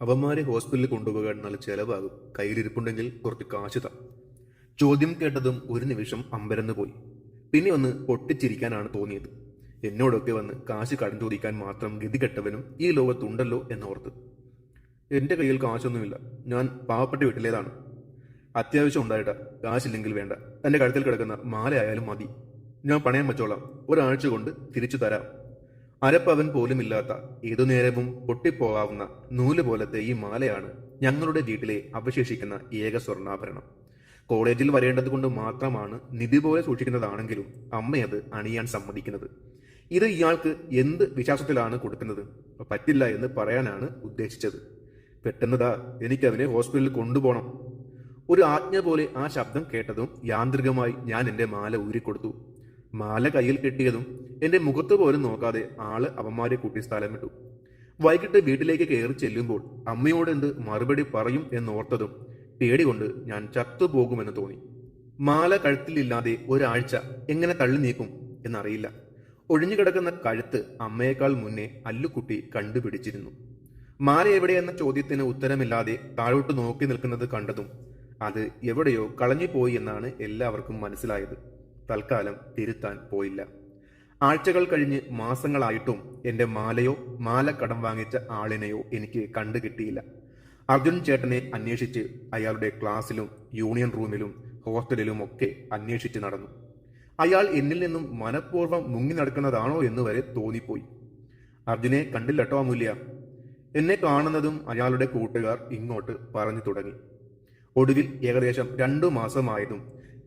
അവന്മാരെ ഹോസ്പിറ്റലിൽ കൊണ്ടുപോകാൻ നല്ല ചെലവാകും. കയ്യിലിരിപ്പുണ്ടെങ്കിൽ കുറച്ച് കാശ് താ. ചോദ്യം കേട്ടതും ഒരു നിമിഷം അമ്പരന്ന് പോയി. പിന്നെ ഒന്ന് പൊട്ടിച്ചിരിക്കാനാണ് തോന്നിയത്. എന്നോടൊക്കെ വന്ന് കാശ് കടം ചോദിക്കാൻ മാത്രം ഗതികെട്ടവനും ഈ ലോകത്തുണ്ടല്ലോ എന്നോർത്ത്. എന്റെ കയ്യിൽ കാശൊന്നുമില്ല. ഞാൻ പാവപ്പെട്ട വീട്ടിലേതാണ്. അത്യാവശ്യം ഉണ്ടായിട്ടാ. കാശില്ലെങ്കിൽ വേണ്ട. തന്റെ കഴുത്തിൽ കിടക്കുന്ന മാലയായാലും മതി. ഞാൻ പണയം വെച്ചോളാം. ഒരാഴ്ച കൊണ്ട് തിരിച്ചു തരാം. അരപ്പവൻ പോലുമില്ലാത്ത ഏതു നേരവും പൊട്ടിപ്പോകാവുന്ന നൂല് പോലത്തെ ഈ മാലയാണ് ഞങ്ങളുടെ വീട്ടിലെ അവശേഷിക്കുന്ന ഏക സ്വർണ്ണാഭരണം. കോളേജിൽ വരേണ്ടത് കൊണ്ട് മാത്രമാണ് നിധി പോലെ സൂക്ഷിക്കുന്നതാണെങ്കിലും അമ്മയത് അണിയാൻ സമ്മതിക്കുന്നത്. ഇത് ഇയാൾക്ക് എന്ത് വിശ്വാസത്തിലാണ് കൊടുക്കുന്നത്? പറ്റില്ല എന്ന് പറയാനാണ് ഉദ്ദേശിച്ചത്. പെട്ടെന്നതാ എനിക്കതിനെ ഹോസ്പിറ്റലിൽ കൊണ്ടുപോകണം. ഒരു ആജ്ഞ പോലെ ആ ശബ്ദം കേട്ടതും യാന്ത്രികമായി ഞാൻ എൻ്റെ മാല ഊരിക്കൊടുത്തു. മാല കയ്യിൽ കെട്ടിയതും എന്റെ മുഖത്ത് പോലും നോക്കാതെ ആള് അവന്മാരെ കൂട്ടി സ്ഥലം വിട്ടു. വൈകിട്ട് വീട്ടിലേക്ക് കയറി ചെല്ലുമ്പോൾ അമ്മയോട് എന്ത് മറുപടി പറയും എന്നോർത്തതും പേടികൊണ്ട് ഞാൻ ചത്തുപോകുമെന്ന് തോന്നി. മാല കഴുത്തിലില്ലാതെ ഒരാഴ്ച എങ്ങനെ തള്ളി നീക്കും എന്നറിയില്ല. ഒഴിഞ്ഞുകിടക്കുന്ന കഴുത്ത് അമ്മയേക്കാൾ മുന്നേ അല്ലുക്കുട്ടി കണ്ടുപിടിച്ചിരുന്നു. മാല എവിടെയെന്ന ചോദ്യത്തിന് ഉത്തരമില്ലാതെ താഴോട്ട് നോക്കി നിൽക്കുന്നത് കണ്ടതും അത് എവിടെയോ കളഞ്ഞുപോയി എന്നാണ് എല്ലാവർക്കും മനസ്സിലായത്. തൽക്കാലം തിരുത്താൻ പോയില്ല. ആഴ്ചകൾ കഴിഞ്ഞ് മാസങ്ങളായിട്ടും എന്റെ മാലയോ മാല കടം വാങ്ങിച്ച ആളിനെയോ എനിക്ക് കണ്ടുകിട്ടിയില്ല. അർജുൻ ചേട്ടനെ അന്വേഷിച്ച് അയാളുടെ ക്ലാസ്സിലും യൂണിയൻ റൂമിലും ഹോസ്റ്റലിലും ഒക്കെ അന്വേഷിച്ച് നടന്നു. അയാൾ എന്നിൽ നിന്നും മനഃപൂർവ്വം മുങ്ങി നടക്കുന്നതാണോ എന്ന് വരെ തോന്നിപ്പോയി. അർജുനെ കണ്ടില്ലട്ടോ അമൂല്യ. എന്നെ കാണുന്നതും അയാളുടെ കൂട്ടുകാർ ഇങ്ങോട്ട് പറഞ്ഞു തുടങ്ങി. ഒടുവിൽ ഏകദേശം 2 മാസമായതും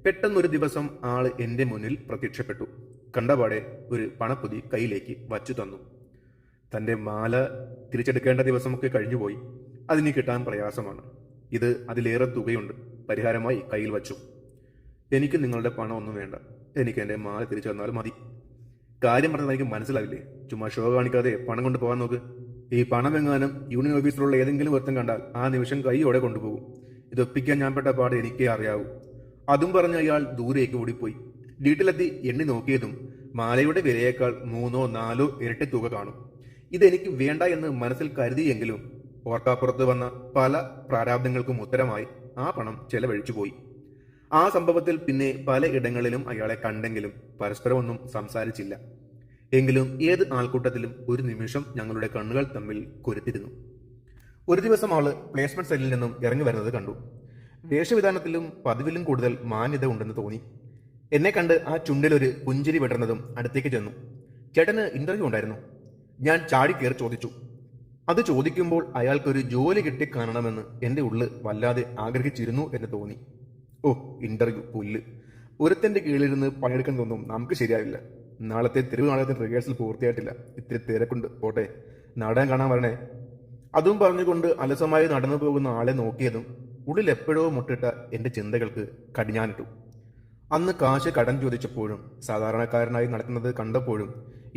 പെട്ടെന്നൊരു ദിവസം ആള് എന്റെ മുന്നിൽ പ്രത്യക്ഷപ്പെട്ടു. കണ്ടപാടെ ഒരു പണപ്പൊതി കയ്യിലേക്ക് വച്ചു തന്നു. തന്റെ മാല തിരിച്ചെടുക്കേണ്ട ദിവസമൊക്കെ കഴിഞ്ഞുപോയി. അതിന് കിട്ടാൻ പ്രയാസമാണ്. ഇത് അതിലേറെ തുകയുണ്ട്. പരിഹാരമായി കയ്യിൽ വച്ചു. എനിക്ക് നിങ്ങളുടെ പണം ഒന്നും വേണ്ട. എനിക്ക് എന്റെ മാല തിരിച്ചു തന്നാൽ മതി. കാര്യം പറഞ്ഞാൽ എനിക്ക് മനസ്സിലാവില്ലേ? ചുമ്മാ ഷോ കാണിക്കാതെ പണം കൊണ്ട് പോകാൻ നോക്ക്. ഈ പണം എങ്ങാനും യൂണിയൻ ഓഫീസിലുള്ള ഏതെങ്കിലും ഒരുത്തം കണ്ടാൽ ആ നിമിഷം കൈയോടെ കൊണ്ടുപോകും. ഇതൊപ്പിക്കാൻ ഞാൻ പെട്ട പാട് എനിക്കേ അറിയാവൂ. അതും പറഞ്ഞ് അയാൾ ദൂരേക്ക് ഓടിപ്പോയി. വീട്ടിലെത്തി എണ്ണി നോക്കിയതും മാലയുടെ വിലയേക്കാൾ 3-4 ഇരട്ടി തുക കാണും. ഇതെനിക്ക് വേണ്ട എന്ന് മനസ്സിൽ കരുതിയെങ്കിലും ഓർക്കാപ്പുറത്ത് വന്ന പല പ്രാരാബ്ദങ്ങൾക്കും ഉത്തരമായി ആ പണം ചെലവഴിച്ചുപോയി. ആ സംഭവത്തിൽ പിന്നെ പല ഇടങ്ങളിലും അയാളെ കണ്ടെങ്കിലും പരസ്പരം ഒന്നും സംസാരിച്ചില്ല. എങ്കിലും ഏത് ആൾക്കൂട്ടത്തിലും ഒരു നിമിഷം ഞങ്ങളുടെ കണ്ണുകൾ തമ്മിൽ കൊരുത്തിരുന്നു. ഒരു ദിവസം ആള് പ്ലേസ്മെന്റ് സെല്ലിൽ നിന്നും ഇറങ്ങി വരുന്നത് കണ്ടു. വേഷവിധാനത്തിലും പതിവിലും കൂടുതൽ മാന്യത ഉണ്ടെന്ന് തോന്നി. എന്നെ കണ്ട് ആ ചുണ്ടിലൊരു പുഞ്ചിരി വിടർന്നതും അടുത്തേക്ക് ചെന്നു. ചേട്ടന് ഇന്റർവ്യൂ ഉണ്ടായിരുന്നു? ഞാൻ ചാടി കയറി ചോദിച്ചു. അത് ചോദിക്കുമ്പോൾ അയാൾക്കൊരു ജോലി കിട്ടിക്കാണണമെന്ന് എൻ്റെ ഉള്ളിൽ വല്ലാതെ ആഗ്രഹിച്ചിരുന്നു എന്ന് തോന്നി. ഓ, ഇന്റർവ്യൂ പുല്ല്. ഒരുത്തന്റെ കീഴിലിരുന്ന് പണിയെടുക്കുന്നതൊന്നും നമുക്ക് ശരിയാവില്ല. നാളത്തെ തെരുവ് നാടകത്തിന് റിഹേഴ്സൽ പൂർത്തിയായിട്ടില്ല. ഇത്തിരി തിരക്കുണ്ട്. പോട്ടെ, നാടകം കാണാൻ വരണേ. അതും പറഞ്ഞുകൊണ്ട് അലസമായി നടന്നു പോകുന്ന ആളെ നോക്കിയതും ഉള്ളിൽ എപ്പോഴോ മുട്ടിട്ട എൻ്റെ ചിന്തകൾക്ക് കടിഞ്ഞാനിട്ടു. അന്ന് കാശ് കടം ചോദിച്ചപ്പോഴും സാധാരണക്കാരനായി നടക്കുന്നത് കണ്ടപ്പോഴും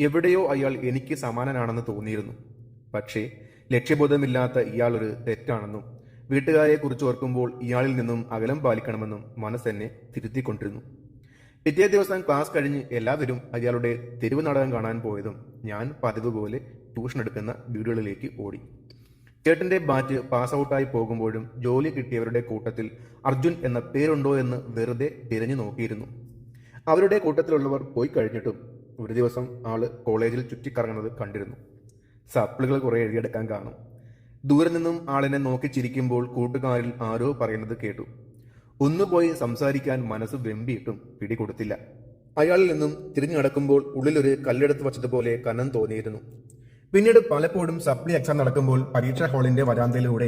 എവിടെയോ അയാൾ എനിക്ക് സമാനനാണെന്ന് തോന്നിയിരുന്നു. പക്ഷേ ലക്ഷ്യബോധമില്ലാത്ത ഇയാളൊരു തെറ്റാണെന്നും വീട്ടുകാരെ കുറിച്ച് ഓർക്കുമ്പോൾ ഇയാളിൽ നിന്നും അകലം പാലിക്കണമെന്നും മനസ്സെന്നെ തിരുത്തിക്കൊണ്ടിരുന്നു. പിറ്റേ ദിവസം ക്ലാസ് കഴിഞ്ഞ് എല്ലാവരും അയാളുടെ തെരുവ് നാടകം കാണാൻ പോയതും ഞാൻ പതിവ് പോലെ ട്യൂഷൻ എടുക്കുന്ന വീടുകളിലേക്ക് ഓടി. ചേട്ടന്റെ ബാച്ച് പാസ് ഔട്ടായി പോകുമ്പോഴും ജോലി കിട്ടിയവരുടെ കൂട്ടത്തിൽ അർജുൻ എന്ന പേരുണ്ടോ എന്ന് വെറുതെ തിരഞ്ഞു നോക്കിയിരുന്നു. അവരുടെ കൂട്ടത്തിലുള്ളവർ പോയി കഴിഞ്ഞിട്ടും ഒരു ദിവസം ആള് കോളേജിൽ ചുറ്റിക്കറങ്ങുന്നത് കണ്ടിരുന്നു. സപ്ലികൾ കുറെ എഴുതിയെടുക്കാൻ കാണും. ദൂരെ നിന്നും ആളിനെ നോക്കി ചിരിക്കുമ്പോൾ കൂട്ടുകാരിൽ ആരോ പറയുന്നത് കേട്ടു. ഒന്നുപോയി സംസാരിക്കാൻ മനസ്സ് വെമ്പിയിട്ടും പിടികൊടുത്തില്ല. അയാളിൽ നിന്നും തിരിഞ്ഞു നടക്കുമ്പോൾ ഉള്ളിലൊരു കല്ലെടുത്ത് വച്ചതുപോലെ കനം തോന്നിയിരുന്നു. പിന്നീട് പലപ്പോഴും സപ്ലി എക്സാം നടക്കുമ്പോൾ പരീക്ഷാ ഹാളിന്റെ വരാന്തയിലൂടെ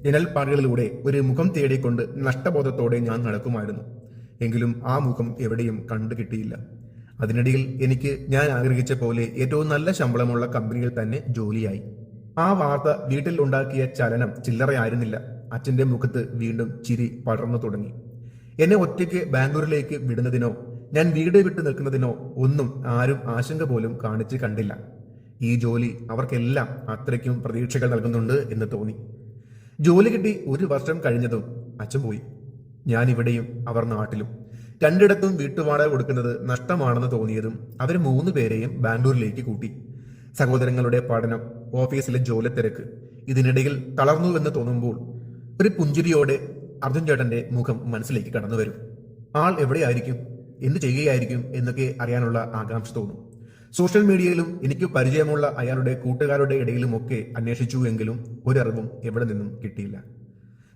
ജനൽപ്പാടുകളിലൂടെ ഒരു മുഖം തേടിക്കൊണ്ട് നഷ്ടബോധത്തോടെ ഞാൻ നടക്കുമായിരുന്നു. എങ്കിലും ആ മുഖം എവിടെയും കണ്ടു കിട്ടിയില്ല. അതിനിടയിൽ എനിക്ക് ഞാൻ ആഗ്രഹിച്ച പോലെ ഏറ്റവും നല്ല ശമ്പളമുള്ള കമ്പനിയിൽ തന്നെ ജോലിയായി. ആ വാർത്ത വീട്ടിൽ ഉണ്ടാക്കിയ ചലനം ചില്ലറയായിരുന്നില്ല. അച്ഛന്റെ മുഖത്ത് വീണ്ടും ചിരി പടർന്നു തുടങ്ങി. എന്നെ ഒറ്റയ്ക്ക് ബാംഗ്ലൂരിലേക്ക് വിടുന്നതിനോ ഞാൻ വീട് വിട്ടു നിൽക്കുന്നതിനോ ഒന്നും ആരും ആശങ്ക പോലും കാണിച്ച് കണ്ടില്ല. ഈ ജോലി അവർക്കെല്ലാം അത്രയ്ക്കും പ്രതീക്ഷകൾ നൽകുന്നുണ്ട് എന്ന് തോന്നി. ജോലി കിട്ടി 1 വർഷം കഴിഞ്ഞതും അച്ഛൻ പോയി. ഞാൻ ഇവിടെയും അവർ നാട്ടിലും. 2 വീട്ടുവാടക കൊടുക്കുന്നത് നഷ്ടമാണെന്ന് തോന്നിയതും അവർ 3 പേരെയും ബാംഗ്ലൂരിലേക്ക് കൂട്ടി. സഹോദരങ്ങളുടെ പഠനം, ഓഫീസിലെ ജോലി തിരക്ക്, ഇതിനിടയിൽ തളർന്നുവെന്ന് തോന്നുമ്പോൾ ഒരു പുഞ്ചിരിയോടെ അർജുൻ ചേട്ടന്റെ മുഖം മനസ്സിലേക്ക് കടന്നു വരും. ആൾ എവിടെയായിരിക്കും, എന്ത് ചെയ്യുകയായിരിക്കും എന്നൊക്കെ അറിയാനുള്ള ആകാംക്ഷ തോന്നും. സോഷ്യൽ മീഡിയയിലും എനിക്ക് പരിചയമുള്ള അയാളുടെ കൂട്ടുകാരുടെ ഇടയിലുമൊക്കെ അന്വേഷിച്ചു എങ്കിലും ഒരറിവും എവിടെ നിന്നും കിട്ടിയില്ല.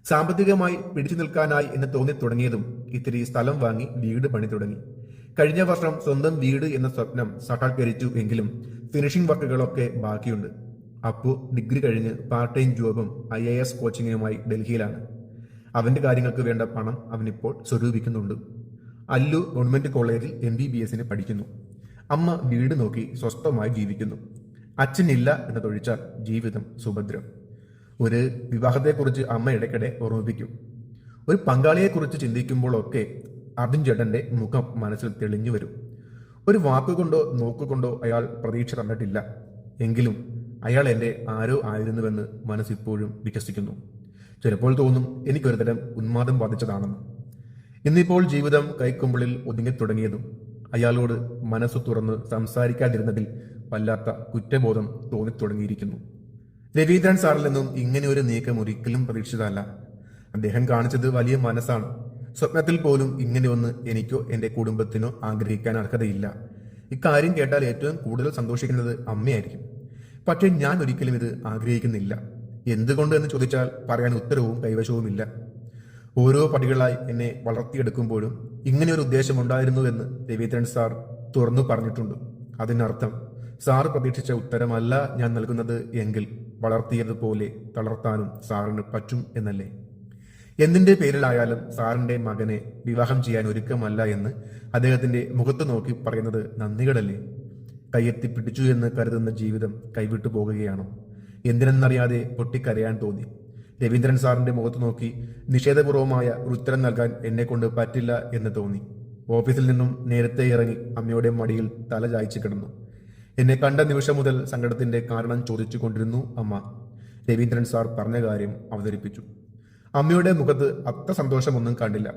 സാമ്പത്തികമായി പിടിച്ചു നിൽക്കാനായി എന്ന് തോന്നി തുടങ്ങിയതും ഇത്തിരി സ്ഥലം വാങ്ങി വീട് പണി തുടങ്ങി. കഴിഞ്ഞ വർഷം സ്വന്തം വീട് എന്ന സ്വപ്നം സാക്ഷാത്കരിച്ചു എങ്കിലും ഫിനിഷിംഗ് വർക്കുകളൊക്കെ ബാക്കിയുണ്ട്. അപ്പു ഡിഗ്രി കഴിഞ്ഞ് പാർട്ട് ടൈം ജോബും IAS കോച്ചിങ്ങുമായി ഡൽഹിയിലാണ്. അവന്റെ കാര്യങ്ങൾക്ക് വേണ്ട പണം അവനിപ്പോൾ സ്വരൂപിക്കുന്നുണ്ട്. അല്ലു ഗവൺമെന്റ് കോളേജിൽ MBBS പഠിക്കുന്നു. അമ്മ വീട് നോക്കി സ്വസ്ഥമായി ജീവിക്കുന്നു. അച്ഛനില്ല എന്നതൊഴിച്ചാൽ ജീവിതം സുഭദ്രം. ഒരു വിവാഹത്തെക്കുറിച്ച് അമ്മ ഇടയ്ക്കിടെ ഓർമ്മിപ്പിക്കും. ഒരു പങ്കാളിയെക്കുറിച്ച് ചിന്തിക്കുമ്പോഴൊക്കെ അർജുൻ ചേട്ടന്റെ മുഖം മനസ്സിൽ തെളിഞ്ഞു വരും. ഒരു വാക്കുകൊണ്ടോ നോക്കുകൊണ്ടോ അയാൾ പ്രതീക്ഷ തന്നിട്ടില്ല. എങ്കിലും അയാൾ എൻ്റെ ആരോ ആയിരുന്നുവെന്ന് മനസ്സിപ്പോഴും വികസിക്കുന്നു. ചിലപ്പോൾ തോന്നും എനിക്കൊരു തരം ഉന്മാദം ബാധിച്ചതാണെന്ന്. ഇന്നിപ്പോൾ ജീവിതം കൈക്കുമ്പിളിൽ ഒതുങ്ങിത്തുടങ്ങിയതും അയാളോട് മനസ്സു തുറന്ന് സംസാരിക്കാതിരുന്നതിൽ വല്ലാത്ത കുറ്റബോധം തോന്നിത്തുടങ്ങിയിരിക്കുന്നു. രവീന്ദ്രൻ സാറിൽ നിന്നും ഇങ്ങനെ ഒരു നീക്കം ഒരിക്കലും പ്രതീക്ഷിതല്ല. അദ്ദേഹം കാണിച്ചത് വലിയ മനസ്സാണ്. സ്വപ്നത്തിൽ പോലും ഇങ്ങനെയൊന്ന് എനിക്കോ എൻ്റെ കുടുംബത്തിനോ ആഗ്രഹിക്കാൻ അർഹതയില്ല. ഇക്കാര്യം കേട്ടാൽ ഏറ്റവും കൂടുതൽ സന്തോഷിക്കുന്നത് അമ്മയായിരിക്കും. പക്ഷേ ഞാൻ ഒരിക്കലും ഇത് ആഗ്രഹിക്കുന്നില്ല. എന്തുകൊണ്ട് എന്ന് ചോദിച്ചാൽ പറയാൻ ഉത്തരവും കൈവശവുമില്ല. ഓരോ പടികളായി എന്നെ വളർത്തിയെടുക്കുമ്പോഴും ഇങ്ങനെയൊരു ഉദ്ദേശമുണ്ടായിരുന്നുവെന്ന് രവീന്ദ്രൻ സാർ തുറന്നു പറഞ്ഞിട്ടുണ്ട്. അതിനർത്ഥം സാർ പ്രതീക്ഷിച്ച ഉത്തരമല്ല ഞാൻ നൽകുന്നത് എങ്കിൽ വളർത്തിയതുപോലെ തളർത്താനും സാറിന് പറ്റും എന്നല്ലേ. എന്തിന്റെ പേരിലായാലും സാറിന്റെ മകനെ വിവാഹം ചെയ്യാൻ ഒരുക്കമല്ല എന്ന് അദ്ദേഹത്തിന്റെ മുഖത്ത് നോക്കി പറയുന്നത് നന്ദികളല്ലേ. കയ്യെത്തി പിടിച്ചു എന്ന് കരുതുന്ന ജീവിതം കൈവിട്ടു പോകുകയാണോ? എന്തിനെന്നറിയാതെ പൊട്ടിക്കരയാൻ തോന്നി. രവീന്ദ്രൻ സാറിന്റെ മുഖത്ത് നോക്കി നിഷേധപൂർവമായ ഒരു ഉത്തരം നൽകാൻ എന്നെ കൊണ്ട് പറ്റില്ല എന്ന് തോന്നി. ഓഫീസിൽ നിന്നും നേരത്തെ ഇറങ്ങി അമ്മയുടെ മടിയിൽ തല ചായ്ച്ചു കിടന്നു. എന്നെ കണ്ട നിമിഷം മുതൽ സങ്കടത്തിന്റെ കാരണം ചോദിച്ചു കൊണ്ടിരുന്നു അമ്മ. രവീന്ദ്രൻ സാർ പറഞ്ഞ കാര്യം അവതരിപ്പിച്ചു. അമ്മയുടെ മുഖത്ത് അത്ര സന്തോഷമൊന്നും കണ്ടില്ല.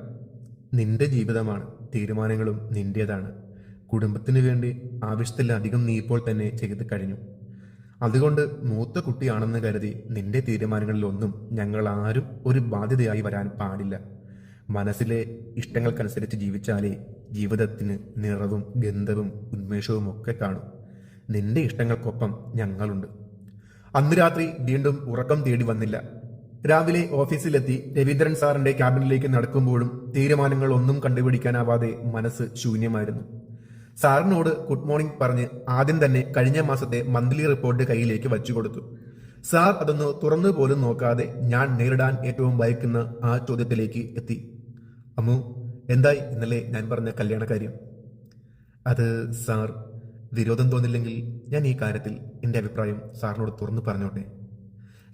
നിന്റെ ജീവിതമാണ്, തീരുമാനങ്ങളും നിന്റേതാണ്. കുടുംബത്തിനു വേണ്ടി ആവശ്യത്തിലധികം നീ ഇപ്പോൾ തന്നെ ചെയ്ത് കഴിഞ്ഞു. അതുകൊണ്ട് മൂത്ത കുട്ടിയാണെന്ന് കരുതി നിന്റെ തീരുമാനങ്ങളിലൊന്നും ഞങ്ങൾ ആരും ഒരു ബാധ്യതയായി വരാൻ പാടില്ല. മനസ്സിലെ ഇഷ്ടങ്ങൾക്കനുസരിച്ച് ജീവിച്ചാലേ ജീവിതത്തിന് നിറവും ഗന്ധവും ഉന്മേഷവും ഒക്കെ കാണും. നിന്റെ ഇഷ്ടങ്ങൾക്കൊപ്പം ഞങ്ങളുണ്ട്. അന്ന് രാത്രി വീണ്ടും ഉറക്കം തേടി വന്നില്ല. രാവിലെ ഓഫീസിലെത്തി രവീന്ദ്രൻ സാറിന്റെ ക്യാബിനിലേക്ക് നടക്കുമ്പോഴും തീരുമാനങ്ങൾ ഒന്നും കണ്ടുപിടിക്കാനാവാതെ മനസ്സ് ശൂന്യമായിരുന്നു. സാറിനോട് ഗുഡ് മോർണിംഗ് പറഞ്ഞ് ആദ്യം തന്നെ കഴിഞ്ഞ മാസത്തെ മന്ത്ലി റിപ്പോർട്ട് കയ്യിലേക്ക് വച്ചു കൊടുത്തു. സാർ അതൊന്ന് തുറന്നു പോലും നോക്കാതെ ഞാൻ നേരിടാൻ ഏറ്റവും ഭയക്കുന്ന ആ ചോദ്യത്തിലേക്ക് എത്തി. അമ്മു, എന്തായി ഇന്നലെ ഞാൻ പറഞ്ഞ കല്യാണക്കാര്യം? അത് സാർ, വിരോധം തോന്നില്ലെങ്കിൽ ഞാൻ ഈ കാര്യത്തിൽ എൻ്റെ അഭിപ്രായം സാറിനോട് തുറന്നു പറഞ്ഞോട്ടെ.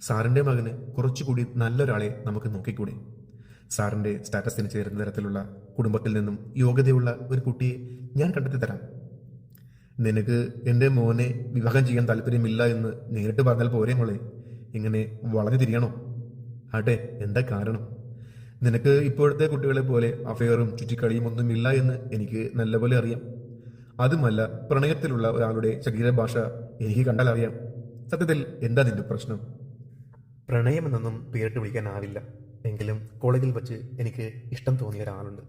സാറിൻ്റെ മകന് കുറച്ചുകൂടി നല്ലൊരാളെ നമുക്ക് നോക്കിക്കൂടെ? സാറിൻ്റെ സ്റ്റാറ്റസിന് ചേരുന്ന തരത്തിലുള്ള കുടുംബത്തിൽ നിന്നും യോഗ്യതയുള്ള ഒരു കുട്ടിയെ ഞാൻ കണ്ടെത്തി തരാം. നിനക്ക് എൻ്റെ മോനെ വിവാഹം ചെയ്യാൻ താല്പര്യമില്ല എന്ന് നേരിട്ട് പറഞ്ഞാൽ പോരെ മോളെ? ഇങ്ങനെ വളഞ്ഞു തിരിയണോ? ആട്ടെ, എന്താ കാരണം? നിനക്ക് ഇപ്പോഴത്തെ കുട്ടികളെ പോലെ അഫെയറും ചുറ്റിക്കളിയും ഒന്നുമില്ല എന്ന് എനിക്ക് നല്ലപോലെ അറിയാം. അതുമല്ല, പ്രണയത്തിലുള്ള ഒരാളുടെ ശരീരഭാഷ എനിക്ക് കണ്ടാൽ അറിയാം. സത്യത്തിൽ എന്താ നിന്റെ പ്രശ്നം? പ്രണയമെന്നൊന്നും പേരിട്ട് വിളിക്കാനാവില്ല. എങ്കിലും കോളേജിൽ വച്ച് എനിക്ക് ഇഷ്ടം തോന്നിയ ഒരാളുണ്ട്.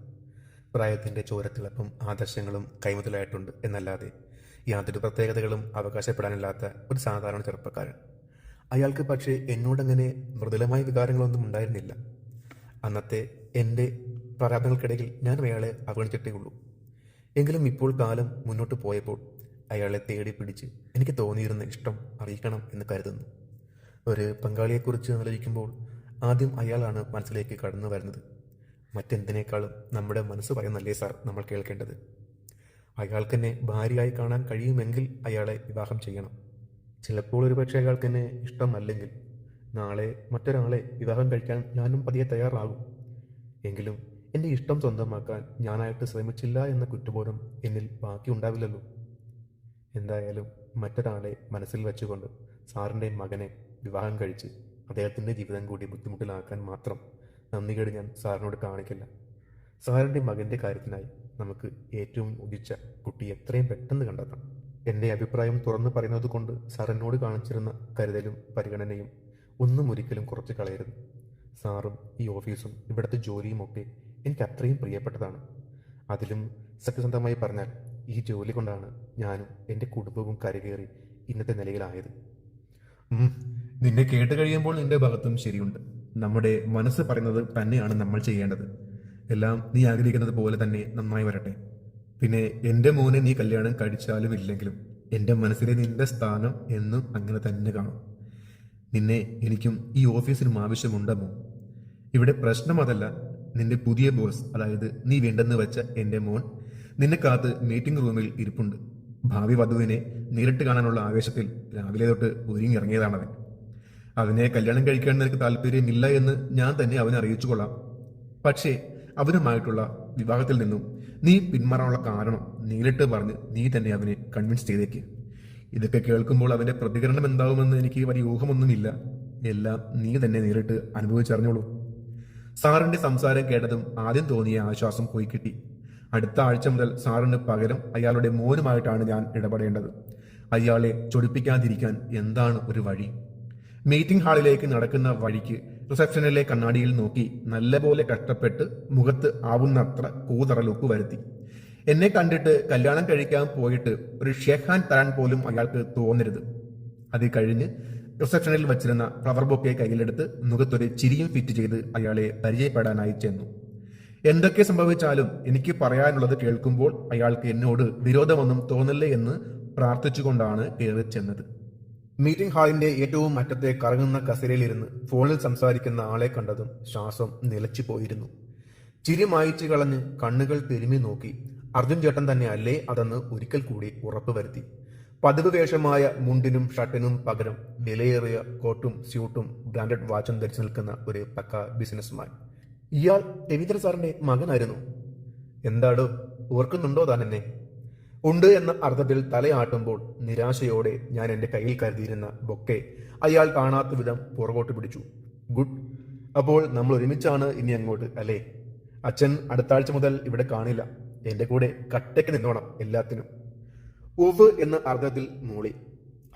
പ്രായത്തിൻ്റെ ചോരത്തിളപ്പും ആദർശങ്ങളും കൈമുതലായിട്ടുണ്ട് എന്നല്ലാതെ യാതൊരു പ്രത്യേകതകളും അവകാശപ്പെടാനില്ലാത്ത ഒരു സാധാരണ ചെറുപ്പക്കാരൻ. അയാൾക്ക് പക്ഷേ എന്നോടങ്ങനെ മൃദുലമായ വികാരങ്ങളൊന്നും ഉണ്ടായിരുന്നില്ല. അന്നത്തെ എൻ്റെ പ്രാരാബ്ദങ്ങൾക്കിടയിൽ ഞാൻ അയാളെ അവഗണിച്ചിട്ടേ ഉള്ളൂ. എങ്കിലും ഇപ്പോൾ കാലം മുന്നോട്ട് പോയപ്പോൾ അയാളെ തേടി പിടിച്ച് എനിക്ക് തോന്നിയിരുന്ന ഇഷ്ടം അറിയിക്കണം എന്ന് കരുതുന്നു. ഒരു പങ്കാളിയെക്കുറിച്ച് ആലോചിക്കുമ്പോൾ ആദ്യം അയാളാണ് മനസ്സിലേക്ക് കടന്നു വരുന്നത്. മറ്റെന്തിനേക്കാളും നമ്മുടെ മനസ്സ് പറയുന്നല്ലേ സാർ നമ്മൾ കേൾക്കേണ്ടത്. അയാൾക്കെന്നെ ഭാര്യയായി കാണാൻ കഴിയുമെങ്കിൽ അയാളെ വിവാഹം ചെയ്യണം. ചിലപ്പോൾ ഒരുപക്ഷെ അയാൾക്കെന്നെ ഇഷ്ടമല്ലെങ്കിൽ നാളെ മറ്റൊരാളെ വിവാഹം കഴിക്കാൻ ഞാനും പതിയെ തയ്യാറാകും. എങ്കിലും എൻ്റെ ഇഷ്ടം സ്വന്തമാക്കാൻ ഞാനായിട്ട് ശ്രമിച്ചില്ല എന്ന കുറ്റബോധം എന്നിൽ ബാക്കിയുണ്ടാവില്ലല്ലോ. എന്തായാലും മറ്റൊരാളെ മനസ്സിൽ വെച്ചുകൊണ്ട് സാറിൻ്റെ മകനെ വിവാഹം കഴിച്ച് അദ്ദേഹത്തിൻ്റെ ജീവിതം കൂടി ബുദ്ധിമുട്ടിലാക്കാൻ മാത്രം നന്ദികേട് ഞാൻ സാറിനോട് കാണിക്കില്ല. സാറിൻ്റെ മകൻ്റെ കാര്യത്തിനായി നമുക്ക് ഏറ്റവും ഉദിച്ച കുട്ടി എത്രയും പെട്ടെന്ന് കണ്ടെത്താം. എൻ്റെ അഭിപ്രായം തുറന്നു പറയുന്നത് കൊണ്ട് സാർ എന്നോട് കാണിച്ചിരുന്ന കരുതലും പരിഗണനയും ഒന്നും ഒരിക്കലും കുറച്ച് കളയരുത്. സാറും ഈ ഓഫീസും ഇവിടുത്തെ ജോലിയും ഒക്കെ എനിക്ക് അത്രയും പ്രിയപ്പെട്ടതാണ്. അതിലും സത്യസന്ധമായി പറഞ്ഞാൽ ഈ ജോലി കൊണ്ടാണ് ഞാനും എൻ്റെ കുടുംബവും കരകയറി ഇന്നത്തെ നിലയിലായത്. നിന്നെ കേട്ട് കഴിയുമ്പോൾ നിന്റെ ഭാഗത്തും ശരിയുണ്ട്. നമ്മുടെ മനസ്സ് പറയുന്നത് തന്നെയാണ് നമ്മൾ ചെയ്യേണ്ടത്. എല്ലാം നീ ആഗ്രഹിക്കുന്നത് പോലെ തന്നെ നന്നായി വരട്ടെ. പിന്നെ എൻ്റെ മോനെ നീ കല്യാണം കഴിച്ചാലും ഇല്ലെങ്കിലും എൻ്റെ മനസ്സിലെ നിന്റെ സ്ഥാനം എന്നും അങ്ങനെ തന്നെ കാണും. നിന്നെ എനിക്കും ഈ ഓഫീസിനും ആവശ്യമുണ്ടമോ? ഇവിടെ പ്രശ്നം അതല്ല. നിന്റെ പുതിയ ബോസ്, അതായത് നീ വേണ്ടെന്ന് വെച്ച എൻ്റെ മോൻ നിന്നെ കാത്ത് മീറ്റിംഗ് റൂമിൽ ഇരിപ്പുണ്ട്. ഭാവി വധുവിനെ നേരിട്ട് കാണാനുള്ള ആവേശത്തിൽ രാവിലെ തൊട്ട് ഒരുങ്ങിയിറങ്ങിയതാണവൻ. അവനെ കല്യാണം കഴിക്കാൻ നിനക്ക് താല്പര്യമില്ല എന്ന് ഞാൻ തന്നെ അവനെ അറിയിച്ചു കൊള്ളാം. പക്ഷേ അവനുമായിട്ടുള്ള വിവാഹത്തിൽ നിന്നും നീ പിന്മാറാനുള്ള കാരണം നേരിട്ട് പറഞ്ഞ് നീ തന്നെ അവനെ കൺവിൻസ് ചെയ്തേക്ക്. ഇതൊക്കെ കേൾക്കുമ്പോൾ അവന്റെ പ്രതികരണം എന്താവുമെന്ന് എനിക്ക് വലിയ ഊഹമൊന്നുമില്ല. എല്ലാം നീ തന്നെ നേരിട്ട് അനുഭവിച്ചറിഞ്ഞോളൂ. സാറിന്റെ സംസാരം കേട്ടതും ആദ്യം തോന്നിയ ആശ്വാസം പോയി കിട്ടി. അടുത്ത ആഴ്ച മുതൽ സാറിന് പകരം അയാളുടെ മോനുമായിട്ടാണ് ഞാൻ ഇടപെടേണ്ടത്. അയാളെ ചൊടിപ്പിക്കാതിരിക്കാൻ എന്താണ് ഒരു വഴി? മീറ്റിംഗ് ഹാളിലേക്ക് നടക്കുന്ന വഴിക്ക് റിസപ്ഷനിലെ കണ്ണാടിയിൽ നോക്കി നല്ലപോലെ കഷ്ടപ്പെട്ട് മുഖത്ത് ആവുന്നത്ര കൂതറലുപ്പ് വരുത്തി. എന്നെ കണ്ടിട്ട് കല്യാണം കഴിക്കാൻ പോയിട്ട് ഒരു ഷേക്ക് ഹാൻഡ് തരാൻ പോലും അയാൾക്ക് തോന്നരുത്. അത് കഴിഞ്ഞ് റിസപ്ഷനിൽ വച്ചിരുന്ന ഫ്ലവർ ബൊക്കെ കയ്യിലെടുത്ത് മുഖത്തൊരു ചിരിയും ഫിറ്റ് ചെയ്ത് അയാളെ പരിചയപ്പെടാനായി ചെന്നു. എന്തൊക്കെ സംഭവിച്ചാലും എനിക്ക് പറയാനുള്ളത് കേൾക്കുമ്പോൾ അയാൾക്ക് എന്നോട് വിരോധമൊന്നും തോന്നില്ലേ എന്ന് പ്രാർത്ഥിച്ചുകൊണ്ടാണ് കയറി ചെന്നത്. മീറ്റിംഗ് ഹാളിന്റെ ഏറ്റവും അറ്റത്തെ കറങ്ങുന്ന കസേരയിലിരുന്ന് ഫോണിൽ സംസാരിക്കുന്ന ആളെ കണ്ടതും ശ്വാസം നിലച്ചു പോയിരുന്നു. ചിരി മായിച്ചു കളഞ്ഞ് കണ്ണുകൾ തിരുമ്മി നോക്കി. അർജുൻ ചേട്ടൻ തന്നെ അല്ലേ അതെന്ന് ഒരിക്കൽ കൂടി ഉറപ്പുവരുത്തി. പതിവ് വേഷമായ മുണ്ടിനും ഷർട്ടിനും പകരം വിലയേറിയ കോട്ടും സ്യൂട്ടും ബ്രാൻഡഡ് വാച്ചും ധരിച്ചു നിൽക്കുന്ന ഒരു പക്ക ബിസിനസ്മാൻ. ഇയാൾ രവീന്ദ്രൻ സാറിന്റെ മകനായിരുന്നു. എന്താടോ, ഓർക്കുന്നുണ്ടോ താൻ എന്നെ? ഉണ്ട് എന്ന അർത്ഥത്തിൽ തലയാട്ടുമ്പോൾ നിരാശയോടെ ഞാൻ എൻ്റെ കയ്യിൽ കരുതിയിരുന്ന ബൊക്കെ അയാൾ കാണാത്ത വിധം പുറകോട്ട് പിടിച്ചു. ഗുഡ്. അപ്പോൾ നമ്മൾ ഒരുമിച്ചാണ് ഇനി അങ്ങോട്ട്, അല്ലേ? അച്ഛൻ അടുത്ത ആഴ്ച മുതൽ ഇവിടെ കാണില്ല. എൻ്റെ കൂടെ കട്ടയ്ക്ക് നിന്നോണം എല്ലാത്തിനും. ഉവ് എന്ന അർത്ഥത്തിൽ മൂളി.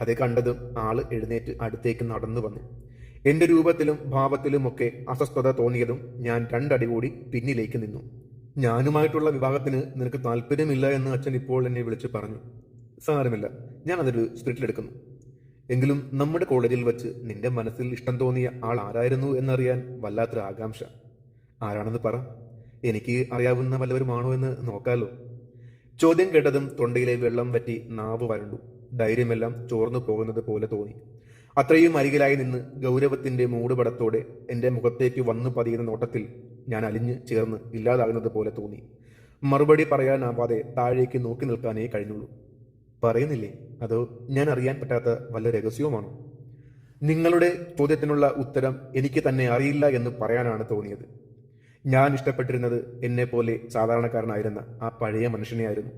അതേ കണ്ടതും ആള് എഴുന്നേറ്റ് അടുത്തേക്ക് നടന്നു വന്നു. എന്റെ രൂപത്തിലും ഭാവത്തിലുമൊക്കെ അസ്വസ്ഥത തോന്നിയതും ഞാൻ രണ്ടടി കൂടി പിന്നിലേക്ക് നിന്നു. ഞാനുമായിട്ടുള്ള വിവാഹത്തിന് നിനക്ക് താല്പര്യമില്ല എന്ന് അച്ഛൻ ഇപ്പോൾ എന്നെ വിളിച്ച് പറഞ്ഞു. സാരമില്ല, ഞാൻ അതൊരു സ്പിരിറ്റിലെടുക്കുന്നു. എങ്കിലും നമ്മുടെ കോളേജിൽ വെച്ച് നിന്റെ മനസ്സിൽ ഇഷ്ടം തോന്നിയ ആൾ ആരായിരുന്നു എന്നറിയാൻ വല്ലാത്തൊരു ആകാംക്ഷ. ആരാണെന്ന് പറ. എനിക്ക് അറിയാവുന്ന വല്ലവരുമാണോ എന്ന് നോക്കാലോ. ചോദ്യം കേട്ടതും തൊണ്ടയിലെ വെള്ളം വറ്റി നാവ് വരണ്ടു. ധൈര്യമെല്ലാം ചോർന്നു പോകുന്നത് പോലെ തോന്നി. അത്രയും അരികിലായി നിന്ന് ഗൗരവത്തിന്റെ മൂടുപടത്തോടെ എൻ്റെ മുഖത്തേക്ക് വന്നു പതിയുന്ന നോട്ടത്തിൽ ഞാൻ അലിഞ്ഞ് ചേർന്ന് ഇല്ലാതാകുന്നത് പോലെ തോന്നി. മറുപടി പറയാനാവാതെ താഴേക്ക് നോക്കി നിൽക്കാനേ കഴിഞ്ഞുള്ളൂ. പറയുന്നില്ലേ, അതോ ഞാൻ അറിയാൻ പറ്റാത്ത വല്ല രഹസ്യവുമാണോ? നിങ്ങളുടെ ചോദ്യത്തിനുള്ള ഉത്തരം എനിക്ക് തന്നെ അറിയില്ല എന്ന് പറയാനാണ് തോന്നിയത്. ഞാൻ ഇഷ്ടപ്പെട്ടിരുന്നത് എന്നെ പോലെ സാധാരണക്കാരനായിരുന്ന ആ പഴയ മനുഷ്യനെയായിരുന്നു.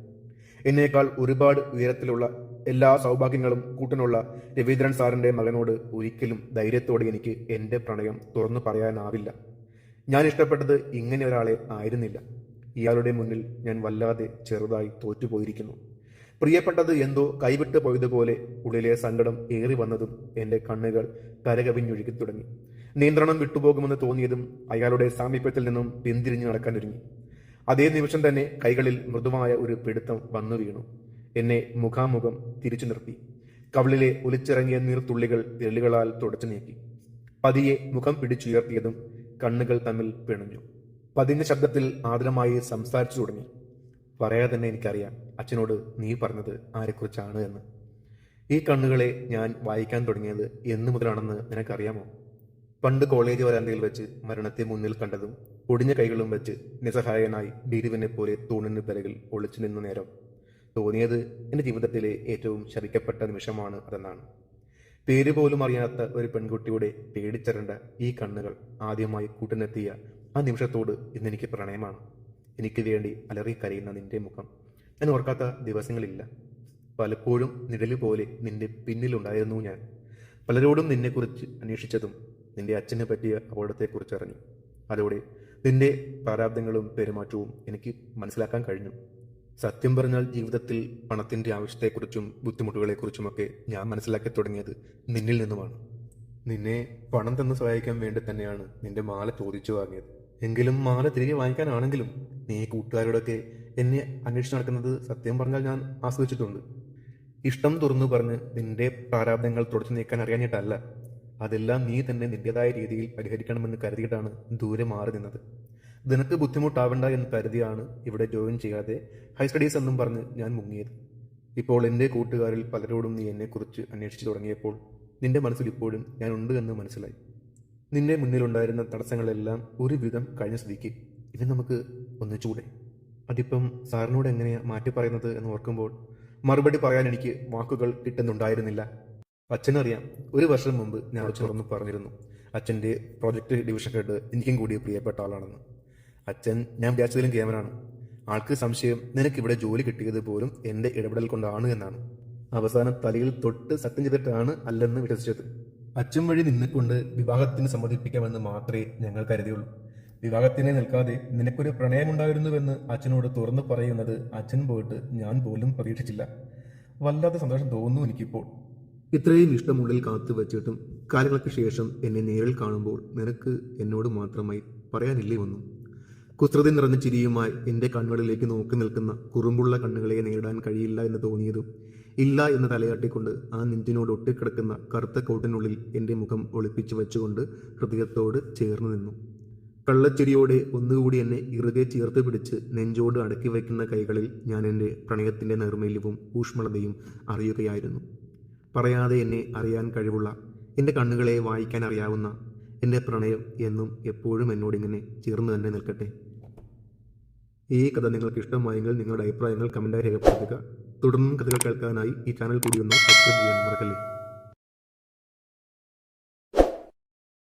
എന്നേക്കാൾ ഒരുപാട് ഉയരത്തിലുള്ള എല്ലാ സൗഭാഗ്യങ്ങളും കൂട്ടിനുള്ള രവീന്ദ്രൻ സാറിന്റെ മകനോട് ഒരിക്കലും ധൈര്യത്തോടെ എനിക്ക് എൻ്റെ പ്രണയം തുറന്നു പറയാനാവില്ല. ഞാൻ ഇഷ്ടപ്പെട്ടത് ഇങ്ങനെ ഒരാളെ ആയിരുന്നില്ല. ഇയാളുടെ മുന്നിൽ ഞാൻ വല്ലാതെ ചെറുതായി തോറ്റുപോയിരിക്കുന്നു. പ്രിയപ്പെട്ടത് എന്തോ കൈവിട്ട് പോയതുപോലെ ഉള്ളിലെ സങ്കടം ഏറി വന്നതും എൻ്റെ കണ്ണുകൾ കരകവിഞ്ഞൊഴുകി തുടങ്ങി. നിയന്ത്രണം വിട്ടുപോകുമെന്ന് തോന്നിയതും അയാളുടെ സാമീപ്യത്തിൽ നിന്നും പിന്തിരിഞ്ഞു നടക്കാൻ ഒരുങ്ങി. അതേ നിമിഷം തന്നെ കൈകളിൽ മൃദുവായ ഒരു പിടുത്തം വന്നു വീണു. എന്നെ മുഖാമുഖം തിരിച്ചു നിർത്തി. കവിളിലെ ഒലിച്ചിറങ്ങിയ നീർത്തുള്ളികൾ വിരലുകളാൽ തുടച്ചു നീക്കി. പതിയെ മുഖം പിടിച്ചുയർത്തിയതും കണ്ണുകൾ തമ്മിൽ പിണഞ്ഞു. പതിഞ്ഞ ശബ്ദത്തിൽ ആദരമായി സംസാരിച്ചു തുടങ്ങി. പറയാതെ തന്നെ എനിക്കറിയാം അച്ഛനോട് നീ പറഞ്ഞത് ആരെക്കുറിച്ചാണ് എന്ന്. ഈ കണ്ണുകളെ ഞാൻ വായിക്കാൻ തുടങ്ങിയത് എന്നു മുതലാണെന്ന് നിനക്കറിയാമോ? പണ്ട് കോളേജ് വരാന്തയിൽ വെച്ച് മരണത്തെ മുന്നിൽ കണ്ടതും ഒടിഞ്ഞ കൈകളും വെച്ച് നിസ്സഹായനായി ബീരുവിനെ പോലെ തൂണിന് പിറകിൽ ഒളിച്ചു നിന്ന നേരം തോന്നിയത് എൻ്റെ ജീവിതത്തിലെ ഏറ്റവും ശപിക്കപ്പെട്ട നിമിഷമാണ് അതെന്നാണ്. പേര് പോലും അറിയാത്ത ഒരു പെൺകുട്ടിയുടെ പേടിച്ചരണ്ട ഈ കണ്ണുകൾ ആദ്യമായി കൂട്ടിനെത്തിയ ആ നിമിഷത്തോട് ഇന്നെനിക്ക് പ്രണയമാണ്. എനിക്ക് വേണ്ടി അലറി കരയുന്ന നിന്റെ മുഖം ഞാൻ ഓർക്കാത്ത ദിവസങ്ങളില്ല. പലപ്പോഴും നിഴല് പോലെ നിന്റെ പിന്നിലുണ്ടായിരുന്നു ഞാൻ. പലരോടും നിന്നെക്കുറിച്ച് അന്വേഷിച്ചതും നിന്റെ അച്ഛനെ പറ്റിയ അപകടത്തെക്കുറിച്ച് അറിഞ്ഞു. അതോടെ നിന്റെ പ്രാരാബ്ദങ്ങളും പെരുമാറ്റവും എനിക്ക് മനസ്സിലാക്കാൻ കഴിഞ്ഞു. സത്യം പറഞ്ഞാൽ ജീവിതത്തിൽ പണത്തിൻ്റെ ആവശ്യത്തെക്കുറിച്ചും ബുദ്ധിമുട്ടുകളെക്കുറിച്ചുമൊക്കെ ഞാൻ മനസ്സിലാക്കി തുടങ്ങിയത് നിന്നിൽ നിന്നുമാണ്. നിന്നെ പണം തന്ന് സഹായിക്കാൻ വേണ്ടി തന്നെയാണ് നിന്റെ മാല ചോദിച്ചു വാങ്ങിയത്. എങ്കിലും മാല തിരികെ വാങ്ങിക്കാനാണെങ്കിലും നീ കൂട്ടുകാരോടൊക്കെ എന്നെ അന്വേഷിച്ച് നടക്കുന്നത് സത്യം പറഞ്ഞാൽ ഞാൻ ആസ്വദിച്ചിട്ടുണ്ട്. ഇഷ്ടം തുറന്നു പറഞ്ഞ് നിന്റെ പ്രാരാബ്ദങ്ങൾ തുടച്ചു നീക്കാൻ അറിയാഞ്ഞിട്ടല്ല, അതെല്ലാം നീ തന്നെ നിന്റേതായ രീതിയിൽ പരിഹരിക്കണമെന്ന് കരുതിയിട്ടാണ് ദൂരെ മാറി നിന്നത്. നിനക്ക് ബുദ്ധിമുട്ടാവണ്ട എന്ന് കരുതിയാണ് ഇവിടെ ജോയിൻ ചെയ്യാതെ ഹൈ സ്റ്റഡീസ് എന്നും പറഞ്ഞ് ഞാൻ മുങ്ങിയത്. ഇപ്പോൾ എൻ്റെ കൂട്ടുകാരിൽ പലരോടും നീ എന്നെക്കുറിച്ച് അന്വേഷിച്ചു തുടങ്ങിയപ്പോൾ നിന്റെ മനസ്സിൽ ഇപ്പോഴും ഞാൻ ഉണ്ട് എന്ന് മനസ്സിലായി. നിന്റെ മുന്നിലുണ്ടായിരുന്ന തടസ്സങ്ങളെല്ലാം ഒരുവിധം കഴിഞ്ഞ സ്ഥിതിക്ക് ഇനി നമുക്ക് ഒന്നിച്ചൂടെ? അതിപ്പം സാറിനോട് എങ്ങനെയാണ് മാറ്റി പറയുന്നത് എന്ന് ഓർക്കുമ്പോൾ മറുപടി പറയാൻ എനിക്ക് വാക്കുകൾ കിട്ടുന്നുണ്ടായിരുന്നില്ല. അച്ഛനറിയാം, 1 വർഷം മുമ്പ് ഞാൻ തുറന്നു പറഞ്ഞിരുന്നു അച്ഛൻ്റെ പ്രോജക്റ്റ് ഡിവിഷൻ ഹെഡ് എനിക്കും കൂടി പ്രിയപ്പെട്ട ആളാണെന്ന്. അച്ഛൻ ഞാൻ വിചാരിച്ചതിലും കേമനാണ്. ആൾക്ക് സംശയം നിനക്കിവിടെ ജോലി കിട്ടിയത് പോലും എൻ്റെ ഇടപെടൽ കൊണ്ടാണ് എന്നാണ്. അവസാനം തലയിൽ തൊട്ട് സത്യം ചെയ്തിട്ടാണ് അല്ലെന്ന് വിശ്വസിച്ചത്. അച്ഛൻ വഴി നിന്നെക്കൊണ്ട് വിവാഹത്തിന് സമ്മതിപ്പിക്കാമെന്ന് മാത്രമേ ഞങ്ങൾ കരുതിയുള്ളൂ. വിവാഹത്തിനെ നിൽക്കാതെ നിനക്കൊരു പ്രണയമുണ്ടായിരുന്നുവെന്ന് അച്ഛനോട് തുറന്നു പറയുന്നത് അച്ഛൻ പോയിട്ട് ഞാൻ പോലും പ്രതീക്ഷിച്ചില്ല. വല്ലാത്ത സന്തോഷം തോന്നുന്നു എനിക്കിപ്പോൾ. ഇത്രയും ഇഷ്ടമുള്ളിൽ കാത്തു വച്ചിട്ടും കാലങ്ങൾക്ക് ശേഷം എന്നെ നേരിൽ കാണുമ്പോൾ നിനക്ക് എന്നോട് മാത്രമായി പറയാനില്ലേ ഒന്നും? കുസൃതി നിറഞ്ഞ ചിരിയുമായി എൻ്റെ കണ്ണുകളിലേക്ക് നോക്കി നിൽക്കുന്ന കുറുമ്പുള്ള കണ്ണുകളെ നേടാൻ കഴിയില്ല എന്ന് തോന്നിയതും ഇല്ല എന്ന് തലയാട്ടിക്കൊണ്ട് ആ നെഞ്ചിനോട് ഒട്ടിക്കിടക്കുന്ന കറുത്ത കോട്ടിനുള്ളിൽ എൻ്റെ മുഖം ഒളിപ്പിച്ചു വെച്ചുകൊണ്ട് ഹൃദയത്തോട് ചേർന്ന് നിന്നു. കള്ളച്ചിരിയോടെ ഒന്നുകൂടി എന്നെ ഇറുകെ ചേർത്ത് പിടിച്ച് നെഞ്ചോട് അടക്കി വയ്ക്കുന്ന കൈകളിൽ ഞാൻ എൻ്റെ പ്രണയത്തിൻ്റെ നൈർമല്യവും ഊഷ്മളതയും അറിയുകയായിരുന്നു. പറയാതെ എന്നെ അറിയാൻ കഴിവുള്ള, എൻ്റെ കണ്ണുകളെ വായിക്കാൻ അറിയാവുന്ന എൻ്റെ പ്രണയം എന്നും എപ്പോഴും എന്നോടിങ്ങനെ ചേർന്ന് തന്നെ നിൽക്കട്ടെ. ഈ കഥ നിങ്ങൾക്ക് ഇഷ്ടമായെങ്കിൽ നിങ്ങളുടെ അഭിപ്രായങ്ങൾ കമൻറ്റായി രേഖപ്പെടുത്തുക. തുടർന്നും കഥകൾ കേൾക്കാനായി ഈ ചാനൽ കൂടി ഒന്ന് സബ്സ്ക്രൈബ് ചെയ്യാൻ മറക്കല്ലേ.